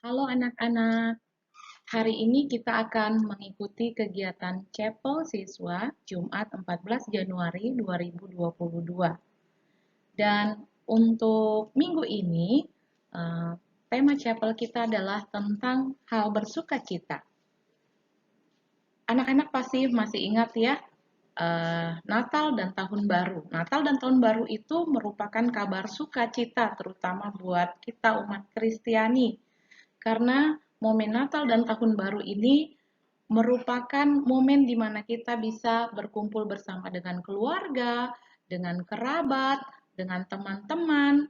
Halo anak-anak, hari ini kita akan mengikuti kegiatan Chapel Siswa Jumat 14 Januari 2022. Dan untuk minggu ini, tema Chapel kita adalah tentang hal bersukacita. Anak-anak pasti masih ingat ya, Natal dan Tahun Baru. Natal dan Tahun Baru itu merupakan kabar sukacita, terutama buat kita umat Kristiani. Karena momen Natal dan Tahun Baru ini merupakan momen di mana kita bisa berkumpul bersama dengan keluarga, dengan kerabat, dengan teman-teman,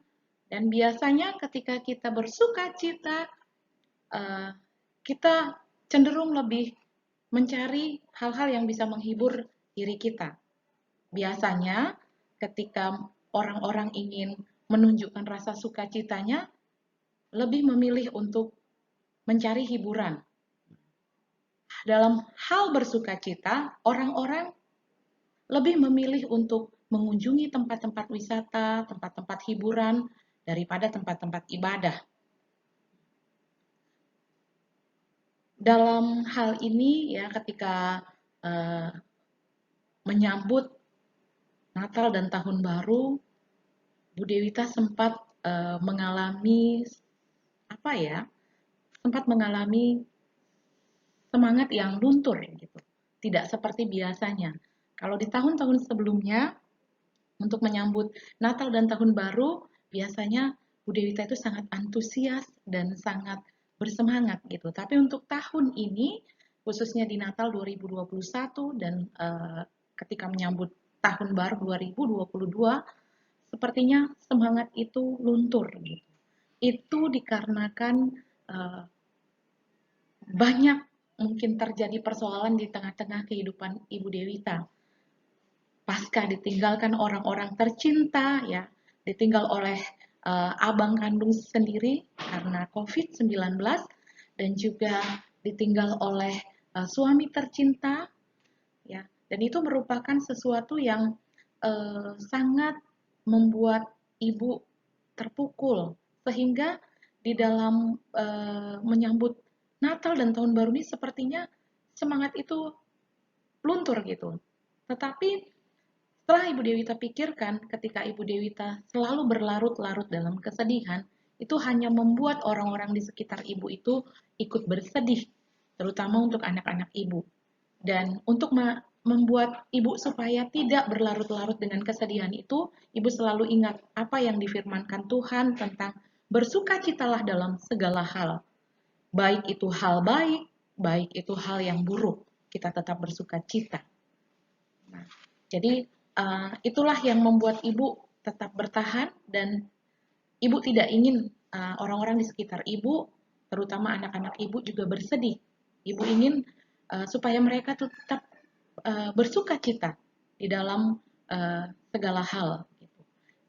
dan biasanya ketika kita bersuka cita, eh, kita cenderung lebih mencari hal-hal yang bisa menghibur diri kita. Biasanya ketika orang-orang ingin menunjukkan rasa sukacitanya, lebih memilih untuk mencari hiburan. Dalam hal bersukacita, orang-orang lebih memilih untuk mengunjungi tempat-tempat wisata, tempat-tempat hiburan, daripada tempat-tempat ibadah. Dalam hal ini ya ketika uh, menyambut Natal dan Tahun Baru, Bu Dewita sempat mengalami apa ya? Sempat mengalami semangat yang luntur gitu. Tidak seperti biasanya. Kalau di tahun-tahun sebelumnya untuk menyambut Natal dan Tahun Baru, biasanya Bu Dewita itu sangat antusias dan sangat bersemangat gitu. Tapi untuk tahun ini, khususnya di Natal 2021 dan ketika menyambut Tahun Baru 2022, sepertinya semangat itu luntur gitu. Itu dikarenakan uh, banyak mungkin terjadi persoalan di tengah-tengah kehidupan Ibu Dewita. Pasca ditinggalkan orang-orang tercinta, ya, ditinggal oleh abang kandung sendiri karena COVID-19 dan juga ditinggal oleh suami tercinta, ya, dan itu merupakan sesuatu yang sangat membuat ibu terpukul sehingga di dalam menyambut Natal dan Tahun Baru ini sepertinya semangat itu luntur gitu. Tetapi setelah Ibu Dewita pikirkan, ketika Ibu Dewita selalu berlarut-larut dalam kesedihan, itu hanya membuat orang-orang di sekitar Ibu itu ikut bersedih, terutama untuk anak-anak Ibu. Dan untuk membuat Ibu supaya tidak berlarut-larut dengan kesedihan itu, Ibu selalu ingat apa yang difirmankan Tuhan tentang bersukacitalah dalam segala hal. Baik itu hal baik, baik itu hal yang buruk, kita tetap bersukacita. Nah, jadi itulah yang membuat ibu tetap bertahan dan ibu tidak ingin orang-orang di sekitar ibu, terutama anak-anak ibu juga bersedih. Ibu ingin supaya mereka tetap bersuka cita di dalam segala hal. Gitu.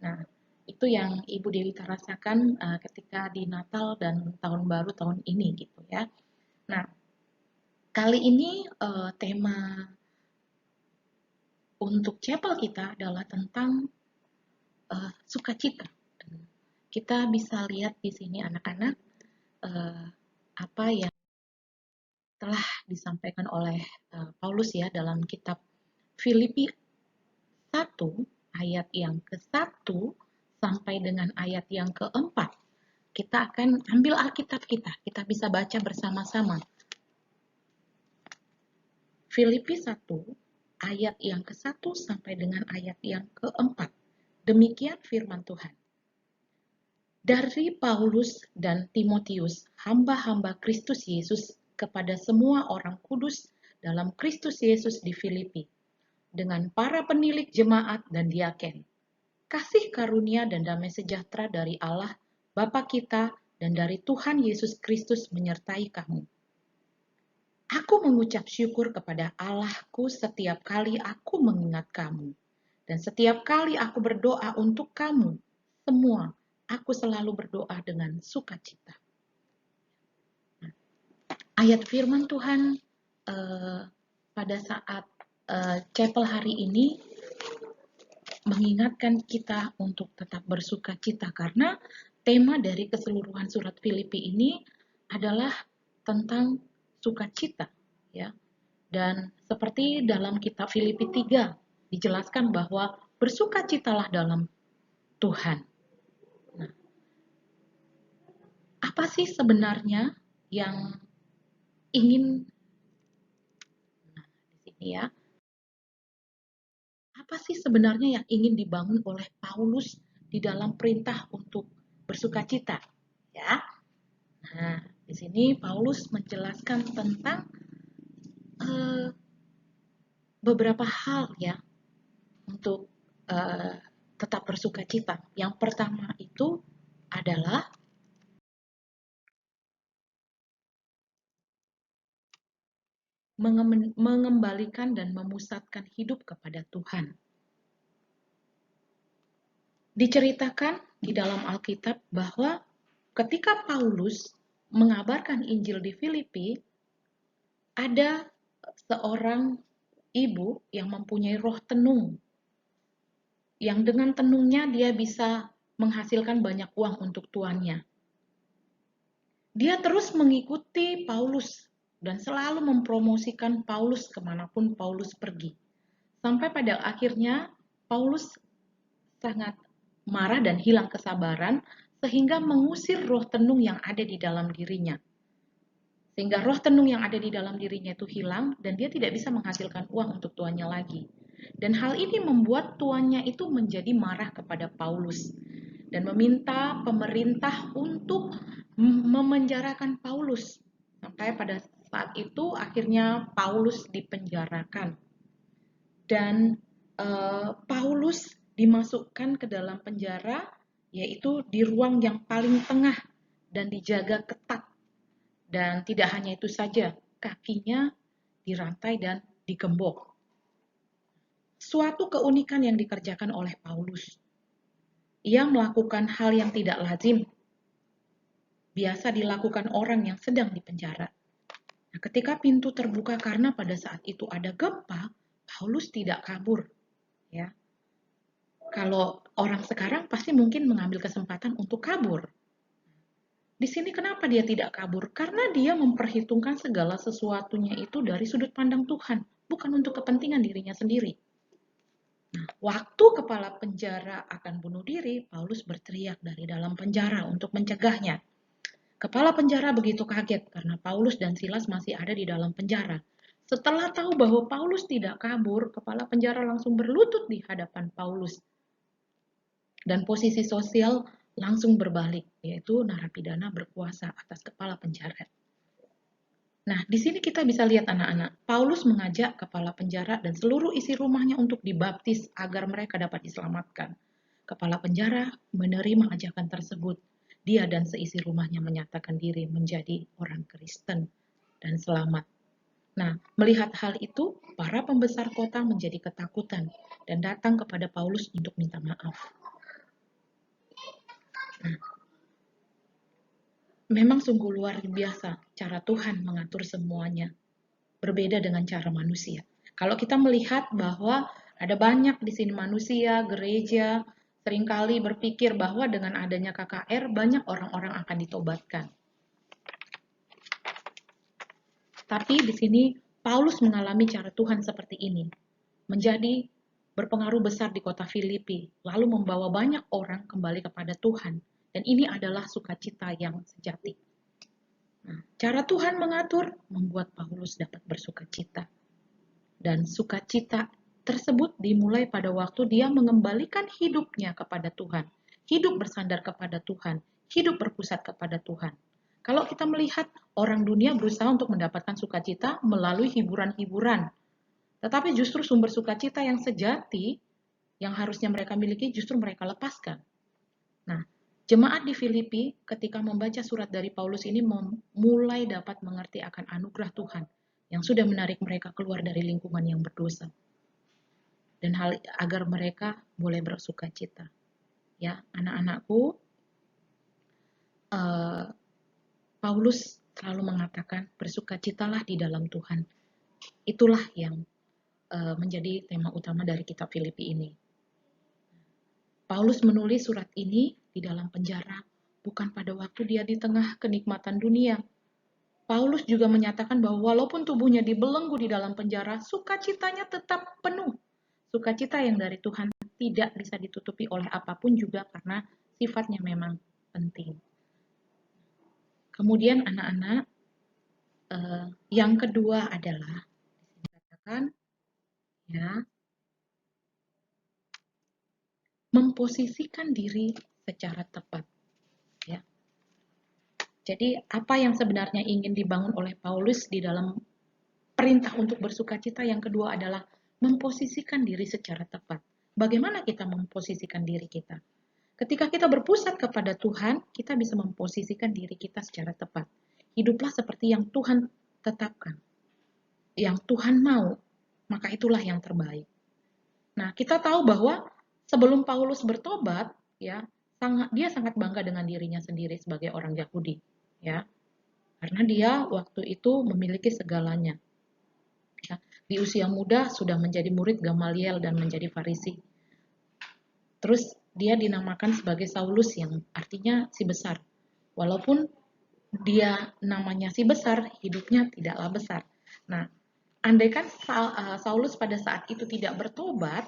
Nah, itu yang Ibu Dewita rasakan ketika di Natal dan Tahun Baru tahun ini gitu ya. Nah, kali ini tema untuk chapel kita adalah tentang sukacita. Kita bisa lihat di sini anak-anak uh, apa yang telah disampaikan oleh Paulus ya dalam kitab Filipi 1 ayat yang ke-1 sampai dengan ayat yang ke-4. Kita akan ambil Alkitab kita, kita bisa baca bersama-sama. Filipi 1 ayat yang ke-1 sampai dengan ayat yang ke-4. Demikian firman Tuhan. Dari Paulus dan Timotius, hamba-hamba Kristus Yesus kepada semua orang kudus dalam Kristus Yesus di Filipi, dengan para penilik jemaat dan diaken. Kasih karunia dan damai sejahtera dari Allah, Bapa kita, dan dari Tuhan Yesus Kristus menyertai kamu. Aku mengucap syukur kepada Allahku setiap kali aku mengingat kamu, dan setiap kali aku berdoa untuk kamu semua. Aku selalu berdoa dengan sukacita. Ayat firman Tuhan pada saat chapel hari ini mengingatkan kita untuk tetap bersukacita karena tema dari keseluruhan surat Filipi ini adalah tentang sukacita, ya. Dan seperti dalam kitab Filipi 3 dijelaskan bahwa bersukacitalah dalam Tuhan. Nah, apa sih sebenarnya yang ingin, nah, di sini ya, apa sih sebenarnya yang ingin dibangun oleh Paulus di dalam perintah untuk bersukacita, ya? Nah, di sini Paulus menjelaskan tentang eh, beberapa hal ya untuk eh, tetap bersukacita. Yang pertama itu adalah mengembalikan dan memusatkan hidup kepada Tuhan. Diceritakan di dalam Alkitab bahwa ketika Paulus mengabarkan Injil di Filipi, ada seorang ibu yang mempunyai roh tenung, yang dengan tenungnya dia bisa menghasilkan banyak uang untuk tuannya. Dia terus mengikuti Paulus dan selalu mempromosikan Paulus kemanapun Paulus pergi. Sampai pada akhirnya Paulus sangat marah dan hilang kesabaran sehingga mengusir roh tenung yang ada di dalam dirinya. Sehingga roh tenung yang ada di dalam dirinya itu hilang dan dia tidak bisa menghasilkan uang untuk tuannya lagi. Dan hal ini membuat tuannya itu menjadi marah kepada Paulus dan meminta pemerintah untuk memenjarakan Paulus. Sampai pada saat itu akhirnya Paulus dipenjarakan. Dan Paulus dimasukkan ke dalam penjara, yaitu di ruang yang paling tengah dan dijaga ketat. Dan tidak hanya itu saja, kakinya dirantai dan digembok. Suatu keunikan yang dikerjakan oleh Paulus. Ia melakukan hal yang tidak lazim, biasa dilakukan orang yang sedang dipenjara. Nah, ketika pintu terbuka karena pada saat itu ada gempa, Paulus tidak kabur. Ya, kalau orang sekarang pasti mungkin mengambil kesempatan untuk kabur. Di sini kenapa dia tidak kabur? Karena dia memperhitungkan segala sesuatunya itu dari sudut pandang Tuhan, bukan untuk kepentingan dirinya sendiri. Nah, waktu kepala penjara akan bunuh diri, Paulus berteriak dari dalam penjara untuk mencegahnya. Kepala penjara begitu kaget karena Paulus dan Silas masih ada di dalam penjara. Setelah tahu bahwa Paulus tidak kabur, kepala penjara langsung berlutut di hadapan Paulus. Dan posisi sosial langsung berbalik, yaitu narapidana berkuasa atas kepala penjara. Nah, di sini kita bisa lihat anak-anak, Paulus mengajak kepala penjara dan seluruh isi rumahnya untuk dibaptis agar mereka dapat diselamatkan. Kepala penjara menerima ajakan tersebut. Dia dan seisi rumahnya menyatakan diri menjadi orang Kristen dan selamat. Nah, melihat hal itu, para pembesar kota menjadi ketakutan dan datang kepada Paulus untuk minta maaf. Nah, memang sungguh luar biasa cara Tuhan mengatur semuanya. Berbeda dengan cara manusia. Kalau kita melihat bahwa ada banyak di sini manusia, gereja, seringkali berpikir bahwa dengan adanya KKR banyak orang-orang akan ditobatkan. Tapi di sini Paulus mengalami cara Tuhan seperti ini. Menjadi berpengaruh besar di kota Filipi, lalu membawa banyak orang kembali kepada Tuhan. Dan ini adalah sukacita yang sejati. Nah, cara Tuhan mengatur membuat Paulus dapat bersukacita. Dan sukacita tersebut dimulai pada waktu dia mengembalikan hidupnya kepada Tuhan. Hidup bersandar kepada Tuhan. Hidup berpusat kepada Tuhan. Kalau kita melihat orang dunia berusaha untuk mendapatkan sukacita melalui hiburan-hiburan. Tetapi justru sumber sukacita yang sejati yang harusnya mereka miliki justru mereka lepaskan. Nah, jemaat di Filipi ketika membaca surat dari Paulus ini mulai dapat mengerti akan anugerah Tuhan yang sudah menarik mereka keluar dari lingkungan yang berdosa. Dan hal agar mereka boleh bersukacita. Ya, anak-anakku, Paulus selalu mengatakan bersukacitalah di dalam Tuhan. Itulah yang menjadi tema utama dari kitab Filipi ini. Paulus menulis surat ini di dalam penjara, bukan pada waktu dia di tengah kenikmatan dunia, Paulus juga menyatakan bahwa walaupun tubuhnya dibelenggu di dalam penjara, sukacitanya tetap penuh. Sukacita yang dari Tuhan tidak bisa ditutupi oleh apapun juga karena sifatnya memang penting. Kemudian anak-anak, yang kedua adalah dikatakan ya, memposisikan diri secara tepat. Ya. Jadi apa yang sebenarnya ingin dibangun oleh Paulus di dalam perintah untuk bersukacita yang kedua adalah memposisikan diri secara tepat. Bagaimana kita memposisikan diri kita? Ketika kita berpusat kepada Tuhan, kita bisa memposisikan diri kita secara tepat. Hiduplah seperti yang Tuhan tetapkan. Yang Tuhan mau, maka itulah yang terbaik. Nah, kita tahu bahwa sebelum Paulus bertobat, ya, dia sangat bangga dengan dirinya sendiri sebagai orang Yahudi, ya. Karena dia waktu itu memiliki segalanya. Ya, di usia muda sudah menjadi murid Gamaliel dan menjadi Farisi. Terus dia dinamakan sebagai Saulus yang artinya si besar. Walaupun dia namanya si besar, hidupnya tidaklah besar. Nah, andaikan Saulus pada saat itu tidak bertobat,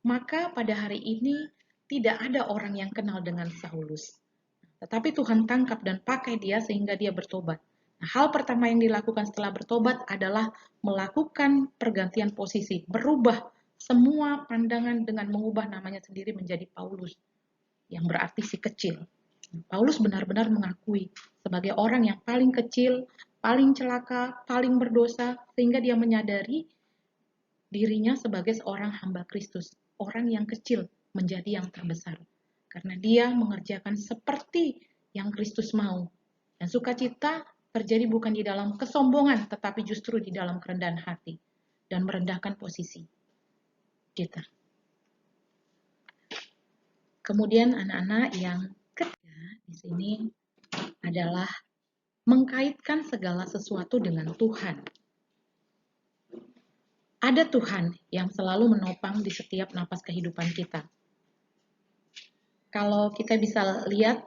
maka pada hari ini tidak ada orang yang kenal dengan Saulus. Tetapi Tuhan tangkap dan pakai dia sehingga dia bertobat. Nah, hal pertama yang dilakukan setelah bertobat adalah melakukan pergantian posisi, berubah semua pandangan dengan mengubah namanya sendiri menjadi Paulus, yang berarti si kecil. Paulus benar-benar mengakui sebagai orang yang paling kecil, paling celaka, paling berdosa, sehingga dia menyadari dirinya sebagai seorang hamba Kristus, orang yang kecil menjadi yang terbesar. Karena dia mengerjakan seperti yang Kristus mau. Dan sukacita terjadi bukan di dalam kesombongan, tetapi justru di dalam kerendahan hati dan merendahkan posisi kita. Kemudian anak-anak yang ketiga di sini adalah mengkaitkan segala sesuatu dengan Tuhan. Ada Tuhan yang selalu menopang di setiap napas kehidupan kita. Kalau kita bisa lihat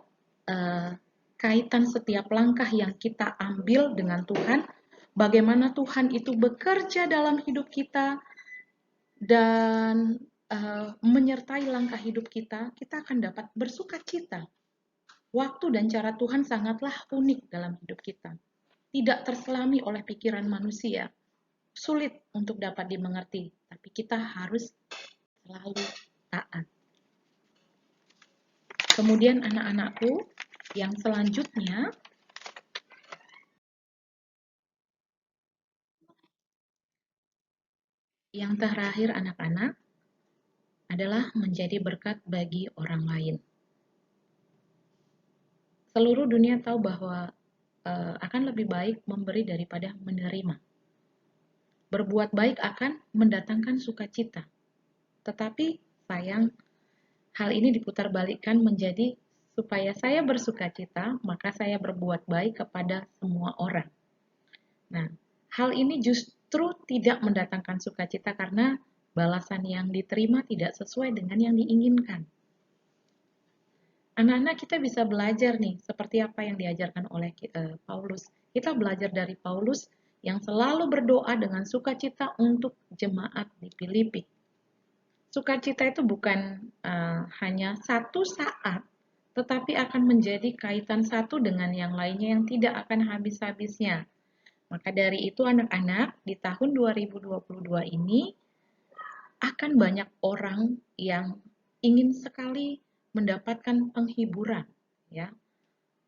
kaitan setiap langkah yang kita ambil dengan Tuhan, bagaimana Tuhan itu bekerja dalam hidup kita dan menyertai langkah hidup kita, kita akan dapat bersukacita. Waktu dan cara Tuhan sangatlah unik dalam hidup kita. Tidak terselami oleh pikiran manusia. Sulit untuk dapat dimengerti, tapi kita harus selalu taat. Kemudian anak-anakku, yang selanjutnya, yang terakhir anak-anak, adalah menjadi berkat bagi orang lain. Seluruh dunia tahu bahwa akan lebih baik memberi daripada menerima. Berbuat baik akan mendatangkan sukacita. Tetapi sayang, hal ini diputarbalikkan menjadi supaya saya bersukacita, maka saya berbuat baik kepada semua orang. Nah, hal ini justru tidak mendatangkan sukacita karena balasan yang diterima tidak sesuai dengan yang diinginkan. Anak-anak kita bisa belajar nih, seperti apa yang diajarkan oleh Paulus. Kita belajar dari Paulus yang selalu berdoa dengan sukacita untuk jemaat di Filipi. Sukacita itu bukan hanya satu saat, tetapi akan menjadi kaitan satu dengan yang lainnya yang tidak akan habis-habisnya. Maka dari itu anak-anak, di tahun 2022 ini akan banyak orang yang ingin sekali mendapatkan penghiburan, ya,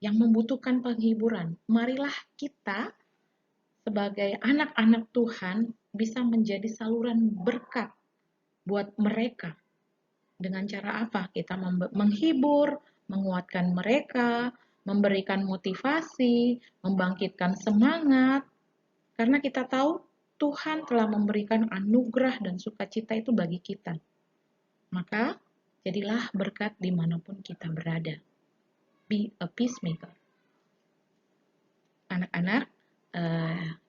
yang membutuhkan penghiburan. Marilah kita sebagai anak-anak Tuhan bisa menjadi saluran berkat buat mereka. Dengan cara apa? Kita menghibur, menguatkan mereka, memberikan motivasi, membangkitkan semangat. Karena kita tahu Tuhan telah memberikan anugerah dan sukacita itu bagi kita. Maka jadilah berkat dimanapun kita berada. Be a peacemaker. Anak-anak,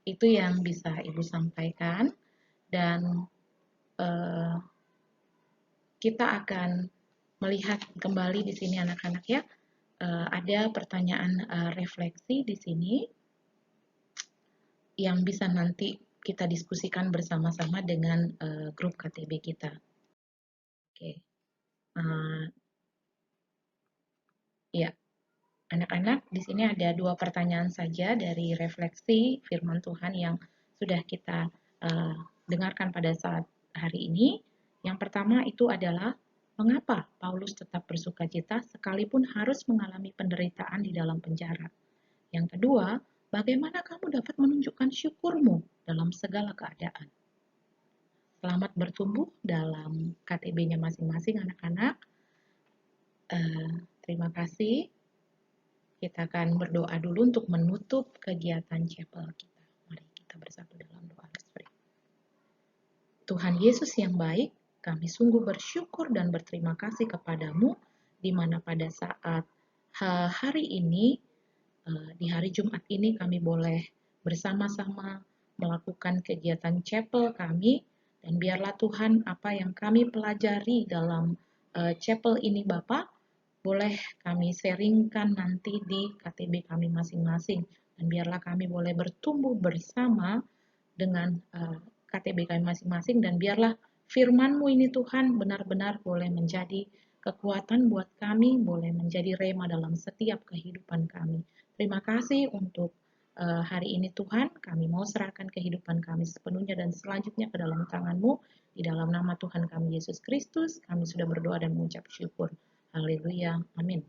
itu yang bisa Ibu sampaikan. Dan kita akan melihat kembali di sini anak-anak ya. Ada pertanyaan refleksi di sini. yang bisa nanti kita diskusikan bersama-sama dengan grup KTB kita. Oke, ya, anak-anak, di sini ada 2 pertanyaan saja dari refleksi firman Tuhan yang sudah kita dengarkan pada saat hari ini. Yang pertama itu adalah, mengapa Paulus tetap bersukacita sekalipun harus mengalami penderitaan di dalam penjara? Yang kedua, bagaimana kamu dapat menunjukkan syukurmu dalam segala keadaan? Selamat bertumbuh dalam KTB-nya masing-masing anak-anak. Terima kasih. Kita akan berdoa dulu untuk menutup kegiatan chapel kita. Mari kita bersatu dalam doa. Tuhan Yesus yang baik, kami sungguh bersyukur dan berterima kasih kepadamu, di mana pada saat hari ini, di hari Jumat ini kami boleh bersama-sama melakukan kegiatan chapel kami, dan biarlah Tuhan apa yang kami pelajari dalam chapel ini Bapak, boleh kami sharingkan nanti di KTB kami masing-masing, dan biarlah kami boleh bertumbuh bersama dengan KTB kami masing-masing, dan biarlah firman-Mu ini Tuhan benar-benar boleh menjadi kekuatan buat kami, boleh menjadi rema dalam setiap kehidupan kami. Terima kasih untuk hari ini Tuhan, kami mau serahkan kehidupan kami sepenuhnya dan selanjutnya ke dalam tangan-Mu. Di dalam nama Tuhan kami Yesus Kristus, kami sudah berdoa dan mengucap syukur. Haleluya. Amin.